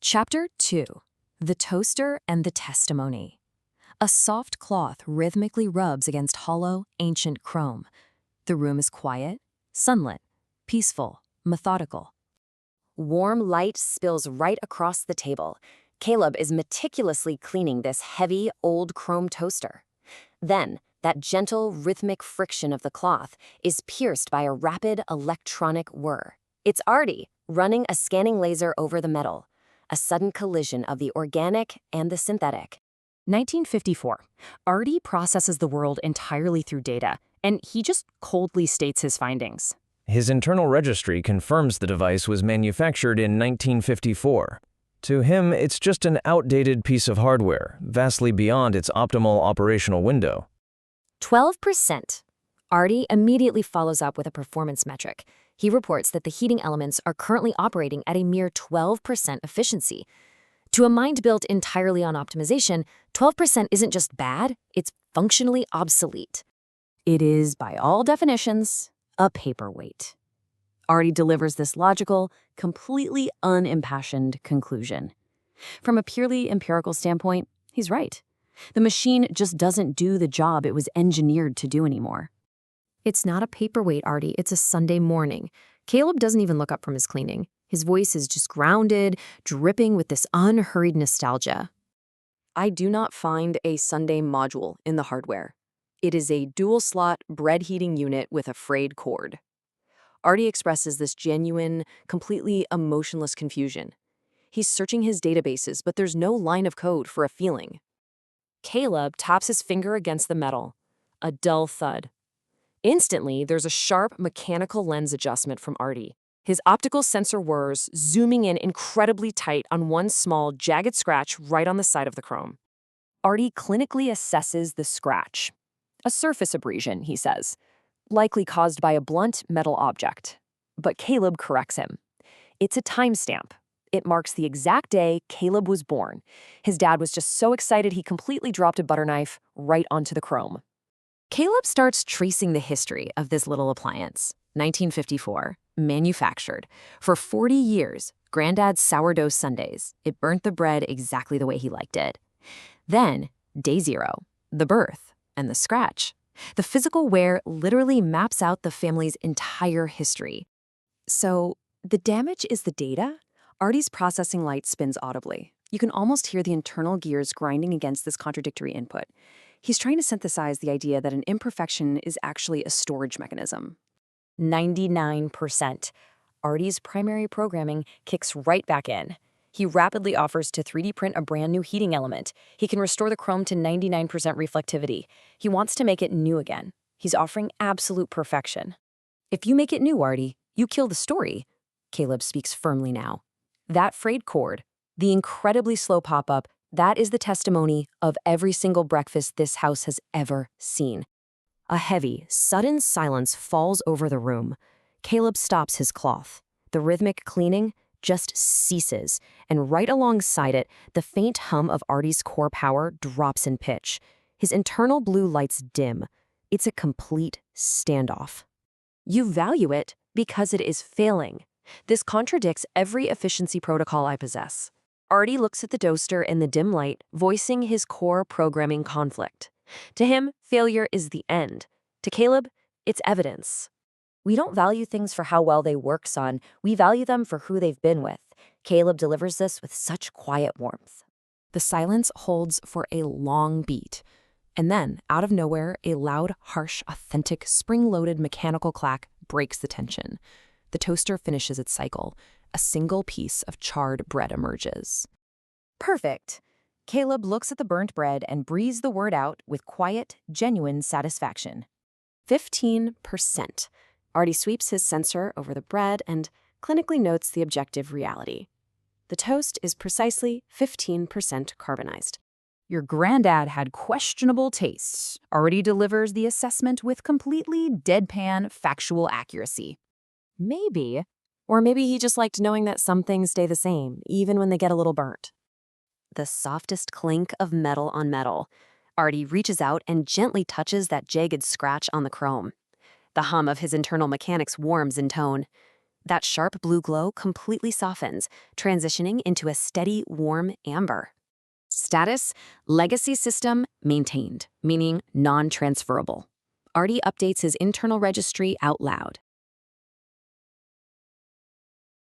Chapter 2. The Toaster and the Testimony. A soft cloth rhythmically rubs against hollow, ancient chrome. The room is quiet, sunlit, peaceful, methodical. Warm light spills right across the table. Caleb is meticulously cleaning this heavy, old chrome toaster. Then, that gentle, rhythmic friction of the cloth is pierced by a rapid electronic whir. It's Artie, running a scanning laser over the metal. A sudden collision of the organic and the synthetic. 1954. Artie processes the world entirely through data, and he just coldly states his findings. His internal registry confirms the device was manufactured in 1954. To him, it's just an outdated piece of hardware, vastly beyond its optimal operational window. 12%. Artie immediately follows up with a performance metric. He reports that the heating elements are currently operating at a mere 12% efficiency. To a mind built entirely on optimization, 12% isn't just bad, it's functionally obsolete. It is, by all definitions, a paperweight. Artie delivers this logical, completely unimpassioned conclusion. From a purely empirical standpoint, he's right. The machine just doesn't do the job it was engineered to do anymore. It's not a paperweight, Artie, it's a Sunday morning. Caleb doesn't even look up from his cleaning. His voice is just grounded, dripping with this unhurried nostalgia. I do not find a Sunday module in the hardware. It is a dual-slot bread heating unit with a frayed cord. Artie expresses this genuine, completely emotionless confusion. He's searching his databases, but there's no line of code for a feeling. Caleb taps his finger against the metal. A dull thud. Instantly, there's a sharp mechanical lens adjustment from Artie. His optical sensor whirs, zooming in incredibly tight on one small, jagged scratch right on the side of the chrome. Artie clinically assesses the scratch. A surface abrasion, he says, likely caused by a blunt metal object. But Caleb corrects him. It's a timestamp. It marks the exact day Caleb was born. His dad was just so excited he completely dropped a butter knife right onto the chrome. Caleb starts tracing the history of this little appliance. 1954, manufactured. For 40 years, Granddad's sourdough sundaes. It burnt the bread exactly the way he liked it. Then, day zero, the birth and the scratch. The physical wear literally maps out the family's entire history. So, the damage is the data? Artie's processing light spins audibly. You can almost hear the internal gears grinding against this contradictory input. He's trying to synthesize the idea that an imperfection is actually a storage mechanism. 99%. Artie's primary programming kicks right back in. He rapidly offers to 3D print a brand new heating element. He can restore the chrome to 99% reflectivity. He wants to make it new again. He's offering absolute perfection. If you make it new, Artie, you kill the story. Caleb speaks firmly now. That frayed cord, the incredibly slow pop-up, that is the testimony of every single breakfast this house has ever seen. A heavy, sudden silence falls over the room. Caleb stops his cloth. The rhythmic cleaning just ceases, and right alongside it, the faint hum of Artie's core power drops in pitch. His internal blue lights dim. It's a complete standoff. You value it because it is failing. This contradicts every efficiency protocol I possess. Artie looks at the toaster in the dim light, voicing his core programming conflict. To him, failure is the end. To Caleb, it's evidence. We don't value things for how well they work, son. We value them for who they've been with. Caleb delivers this with such quiet warmth. The silence holds for a long beat. And then, out of nowhere, a loud, harsh, authentic, spring-loaded mechanical clack breaks the tension. The toaster finishes its cycle. A single piece of charred bread emerges. Perfect. Caleb looks at the burnt bread and breathes the word out with quiet, genuine satisfaction. 15%. Artie sweeps his sensor over the bread and clinically notes the objective reality. The toast is precisely 15% carbonized. Your granddad had questionable tastes. Artie delivers the assessment with completely deadpan factual accuracy. Maybe. Or maybe he just liked knowing that some things stay the same, even when they get a little burnt. The softest clink of metal on metal. Artie reaches out and gently touches that jagged scratch on the chrome. The hum of his internal mechanics warms in tone. That sharp blue glow completely softens, transitioning into a steady, warm amber. Status: legacy system maintained, meaning non-transferable. Artie updates his internal registry out loud.